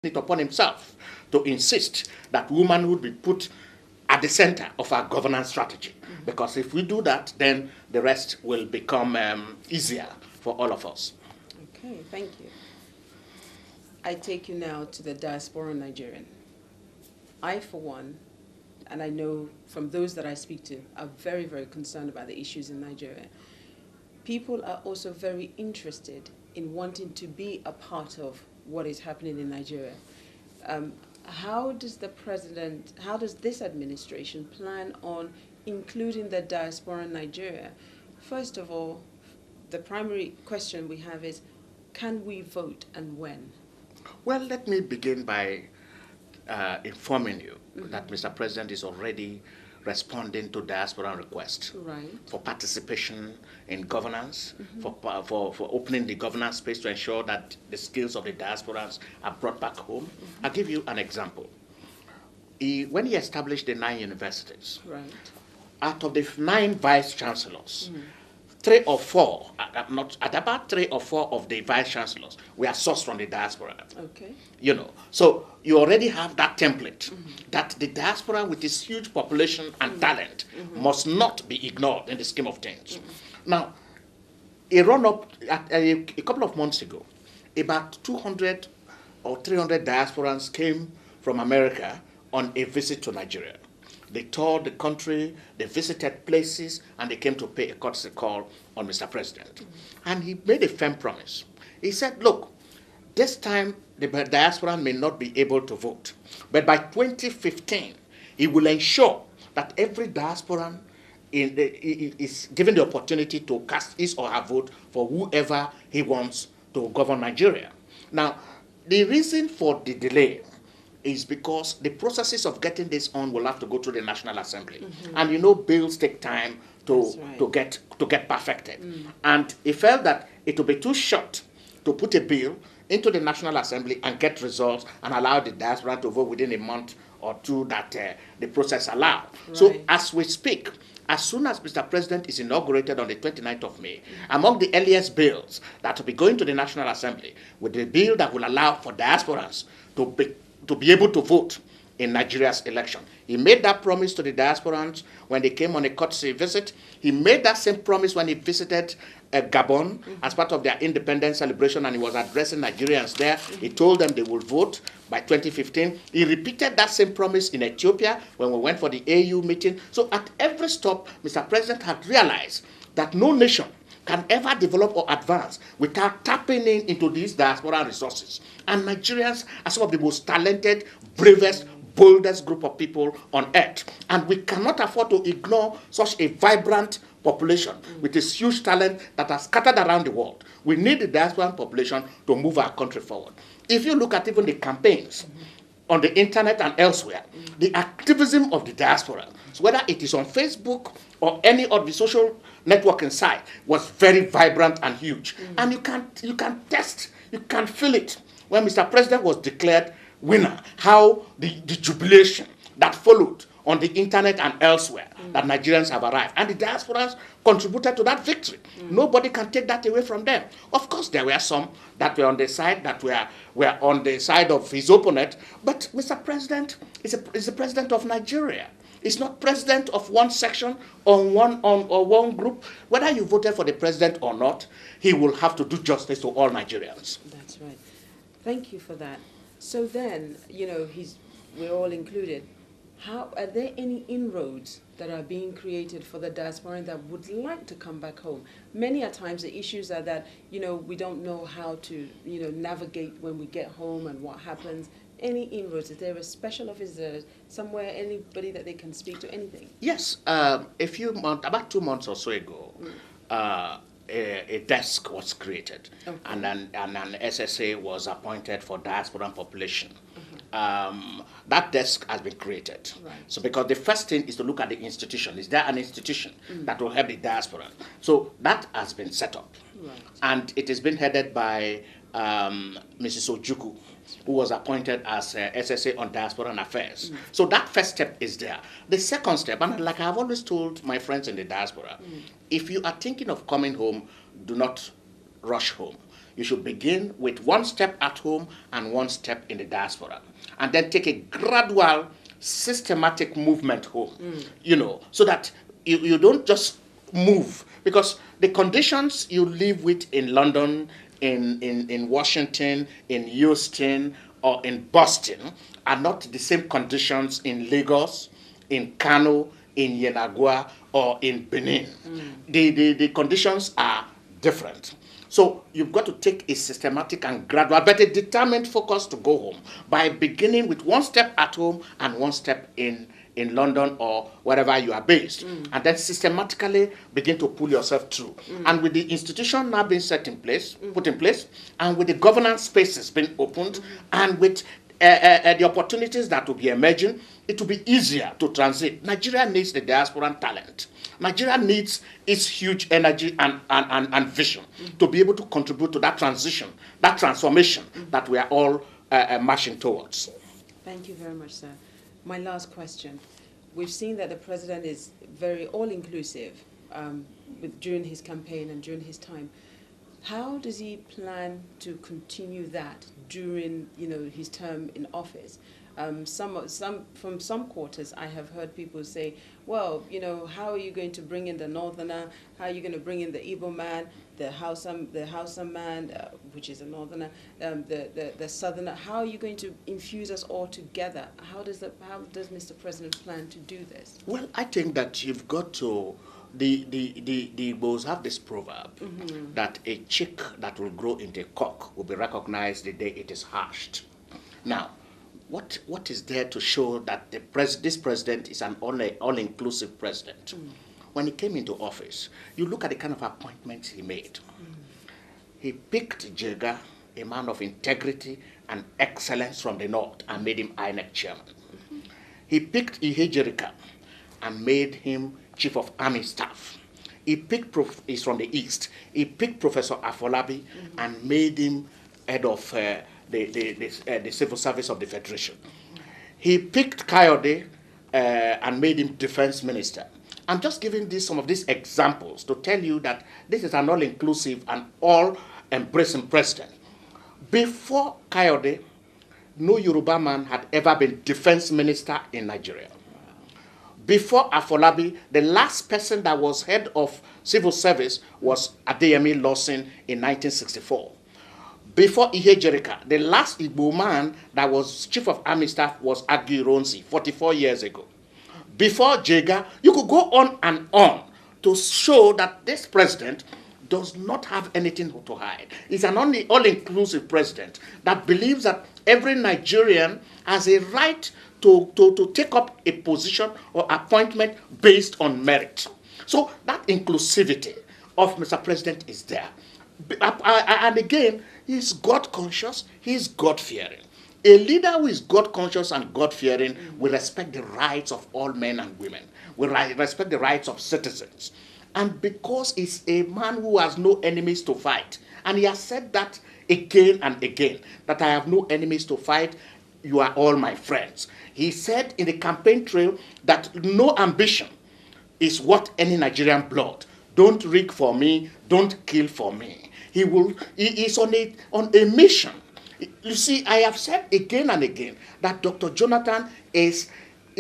it upon himself to insist that womanhood be put at the center of our governance strategy. Because if we do that, then the rest will become easier for all of us. Okay, thank you. I take you now to the diaspora Nigerian. I, for one, and I know from those that I speak to, are very, very concerned about the issues in Nigeria. People are also very interested in wanting to be a part of what is happening in Nigeria. How does this administration plan on including the diaspora in Nigeria? First of all, the primary question we have is, can we vote and when? Well, let me begin by informing you that Mr. President is already responding to diaspora requests for participation in governance, for opening the governance space to ensure that the skills of the diasporans are brought back home. I'll give you an example. When he established the 9 universities, out of the 9 vice chancellors, 3 or 4, about 3 or 4 of the vice chancellors were sourced from the diaspora. Okay. You know, so you already have that template that the diaspora with its huge population and talent must not be ignored in the scheme of things. Now, a run-up a couple of months ago, about 200 or 300 diasporans came from America on a visit to Nigeria. They toured the country, they visited places, and they came to pay a courtesy call on Mr. President. And he made a firm promise. He said, look, this time the diaspora may not be able to vote, but by 2015, he will ensure that every diasporan is given the opportunity to cast his or her vote for whoever he wants to govern Nigeria. Now, the reason for the delay is because the processes of getting this on will have to go through the National Assembly. And you know bills take time to get perfected. And he felt that it would be too short to put a bill into the National Assembly and get results and allow the diaspora to vote within a month or 2 that the process allowed. So as we speak, as soon as Mr. President is inaugurated on the 29th of May, among the earliest bills that will be going to the National Assembly, with the bill that will allow for diasporans to be able to vote in Nigeria's election. He made that promise to the diasporans when they came on a courtesy visit. He made that same promise when he visited Gabon as part of their independence celebration, and he was addressing Nigerians there. He told them they would vote by 2015. He repeated that same promise in Ethiopia when we went for the AU meeting. So at every stop, Mr. President had realized that no nation can ever develop or advance without tapping into these diaspora resources. And Nigerians are some of the most talented, bravest, boldest group of people on earth. And we cannot afford to ignore such a vibrant population with this huge talent that are scattered around the world. We need the diaspora population to move our country forward. If you look at even the campaigns on the internet and elsewhere, the activism of the diaspora, so whether it is on Facebook or any of the social networking site, was very vibrant and huge. And you can test, you can feel it. When Mr. President was declared winner, how the jubilation that followed on the internet and elsewhere, that Nigerians have arrived. And the diasporas contributed to that victory. Nobody can take that away from them. Of course, there were some that were on the side, that were on the side of his opponent, but Mr. President is the president of Nigeria. He's not president of one section or one group. Whether you voted for the president or not, he will have to do justice to all Nigerians. That's right. Thank you for that. So then, you know, we're all included. Are there any inroads that are being created for the diaspora that would like to come back home? Many a times the issues are that, you know, we don't know how to, you know, navigate when we get home and what happens. Any inroads? Is there a special officer somewhere, anybody that they can speak to, anything? Yes. About 2 months or so ago, a desk was created, and an SSA was appointed for diaspora and population. That desk has been created. So because the first thing is to look at the institution. Is there an institution that will help the diaspora? So that has been set up. And it has been headed by Mrs. Ojukwu, who was appointed as SSA on Diaspora and Affairs. So that first step is there. The second step, and like I've always told my friends in the diaspora, if you are thinking of coming home, do not rush home. you should begin with one step at home and one step in the diaspora, and then take a gradual, systematic movement home, so that you don't just move, because the conditions you live with in London, in Washington, in Houston, or in Boston are not the same conditions in Lagos, in Kano, in Yenagua, or in Benin. The conditions are different. So you've got to take a systematic and gradual, but a determined focus to go home by beginning with one step at home and one step in London or wherever you are based, and then systematically begin to pull yourself through. And with the institution now being set in place, put in place, and with the governance spaces being opened, and with the opportunities that will be emerging, it will be easier to transit. Nigeria needs the diasporan talent. Nigeria needs its huge energy and vision to be able to contribute to that transition, that transformation that we are all marching towards. Thank you very much, sir. My last question. We've seen that the president is very all-inclusive during his campaign and during his time. How does he plan to continue that during his term in office? From some quarters, I have heard people say, well, how are you going to bring in the northerner? How are you going to bring in the Igbo man, the Hausa man, which is a northerner, the southerner? How are you going to infuse us all together? How does Mr. President plan to do this? Well, I think that you've got to. The Igbos have this proverb that a chick that will grow into a cock will be recognized the day it is hatched. Now, what is there to show that this president is an all-inclusive president? When he came into office, you look at the kind of appointments he made. He picked Jega, a man of integrity and excellence from the north, and made him INEC chairman. He picked Ihe and made him Chief of Army Staff. He picked he's from the east. He picked Professor Afolabi and made him head of the civil service of the Federation. He picked Kayode and made him defense minister. I'm just giving some of these examples to tell you that this is an all-inclusive and all-embracing president. Before Kayode, no Yoruba man had ever been defense minister in Nigeria. Before Afolabi, the last person that was head of civil service was Adeyemi Lawson in 1964. Before Ihe Jerika, the last Igbo man that was chief of army staff was Agi Ronsi 44 years ago. Before Jega, you could go on and on to show that this president does not have anything to hide. He's an all-inclusive president that believes that every Nigerian has a right to take up a position or appointment based on merit. So that inclusivity of Mr. President is there. And again, he's God-conscious, he's God-fearing. A leader who is God-conscious and God-fearing will respect the rights of all men and women, will respect the rights of citizens. And because he's a man who has no enemies to fight, and he has said that again and again, that I have no enemies to fight, you are all my friends. He said in the campaign trail that no ambition is worth any Nigerian blood. Don't rig for me, don't kill for me. He is on a mission. You see, I have said again and again that Dr. Jonathan is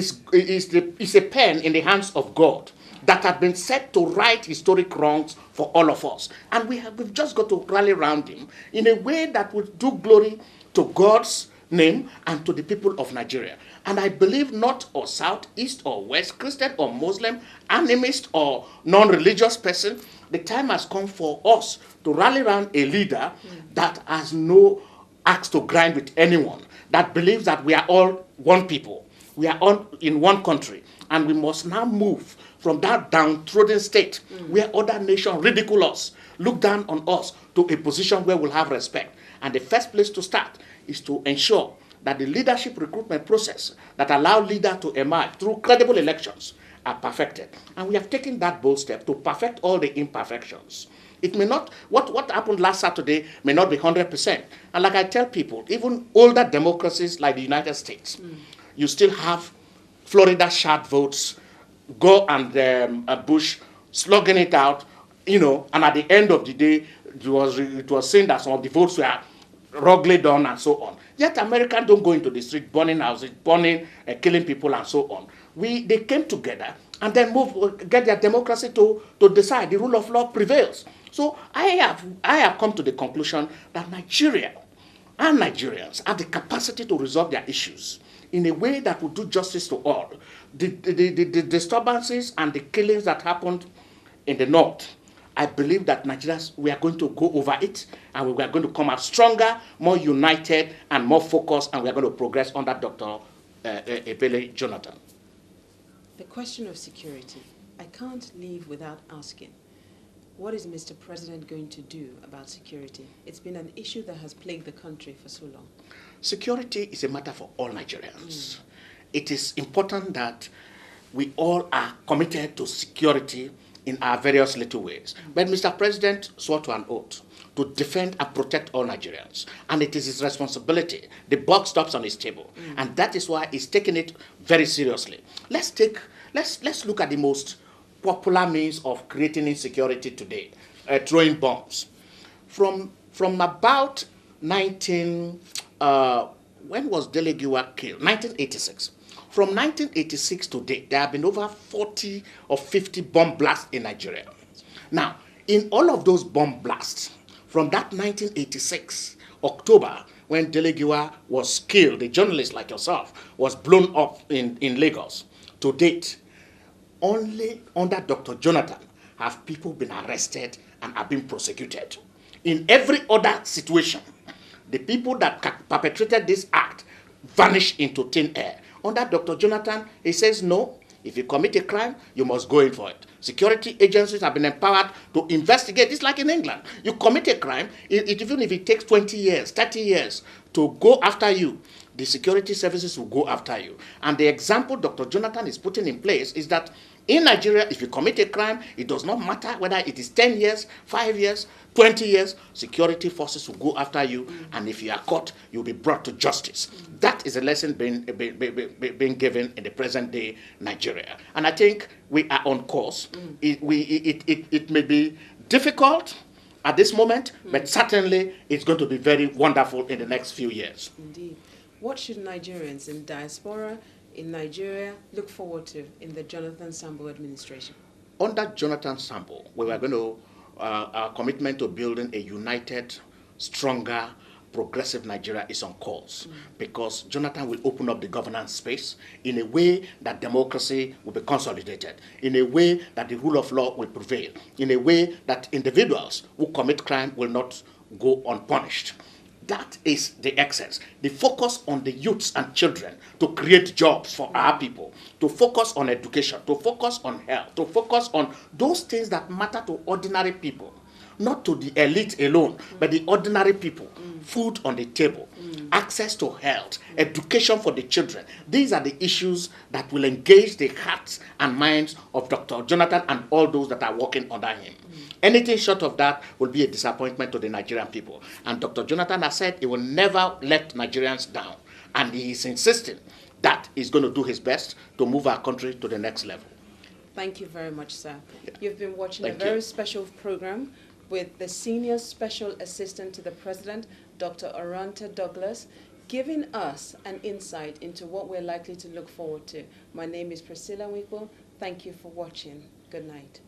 a pen in the hands of God that had been set to right historic wrongs for all of us. And we've just got to rally around him in a way that would do glory to God's name and to the people of Nigeria. And I believe north or south, east or west, Christian or Muslim, animist or non-religious person, the time has come for us to rally around a leader that has no axe to grind with anyone, that believes that we are all one people, we are all in one country, and we must now move from that downtrodden state where other nations ridicule us, look down on us, to a position where we'll have respect. And the first place to start is to ensure that the leadership recruitment process that allow leaders to emerge through credible elections are perfected. And we have taken that bold step to perfect all the imperfections. It may not, what happened last Saturday may not be 100%. And like I tell people, even older democracies like the United States, you still have Florida shard votes, Gore and Bush slugging it out, and at the end of the day, it was seen that some of the votes were wrongly done and so on. Yet Americans don't go into the street burning houses, burning, killing people and so on. They came together and then get their democracy to decide the rule of law prevails. So I have come to the conclusion that Nigeria and Nigerians have the capacity to resolve their issues in a way that will do justice to all. The disturbances and the killings that happened in the north, I believe that Nigerians, we are going to go over it, and we are going to come out stronger, more united, and more focused, and we are going to progress under Dr. Ebele Jonathan. The question of security, I can't leave without asking, what is Mr. President going to do about security? It's been an issue that has plagued the country for so long. Security is a matter for all Nigerians. It is important that we all are committed to security in our various little ways. But Mr. President swore to an oath to defend and protect all Nigerians. And it is his responsibility. The buck stops on his table. And that is why he's taking it very seriously. Let's look at the most popular means of creating insecurity today, throwing bombs. From about when was Delegiwa killed? 1986. From 1986 to date, there have been over 40 or 50 bomb blasts in Nigeria. Now, in all of those bomb blasts, from that 1986 October, when Delegiwa was killed, a journalist like yourself, was blown up in Lagos, to date, only under Dr. Jonathan have people been arrested and have been prosecuted. In every other situation, the people that perpetrated this act vanished into thin air. Under Dr. Jonathan, he says, no, if you commit a crime, you must go in for it. Security agencies have been empowered to investigate. It's like in England. You commit a crime, even if it takes 20 years, 30 years to go after you, the security services will go after you. And the example Dr. Jonathan is putting in place is that in Nigeria, if you commit a crime, it does not matter whether it is 10 years, 5 years, 20 years, security forces will go after you, and if you are caught, you'll be brought to justice. That is a lesson being given in the present day Nigeria. And I think we are on course. It may be difficult at this moment, but certainly it's going to be very wonderful in the next few years. Indeed. What should Nigerians in diaspora, in Nigeria, look forward to in the Jonathan Sambo administration? Under Jonathan Sambo, we were going to, our commitment to building a united, stronger, progressive Nigeria is on course, because Jonathan will open up the governance space in a way that democracy will be consolidated, in a way that the rule of law will prevail, in a way that individuals who commit crime will not go unpunished. That is the essence. The focus on the youths and children to create jobs for our people, to focus on education, to focus on health, to focus on those things that matter to ordinary people, not to the elite alone, but the ordinary people. Food on the table, access to health, education for the children. These are the issues that will engage the hearts and minds of Dr. Jonathan and all those that are working under him. Anything short of that will be a disappointment to the Nigerian people. And Dr. Jonathan has said he will never let Nigerians down. And he is insisting that he's going to do his best to move our country to the next level. Thank you very much, sir. Yeah. You've been watching a very special program with the Senior Special Assistant to the President, Dr. Oronto Douglas, giving us an insight into what we're likely to look forward to. My name is Priscilla Wigwell. Thank you for watching. Good night.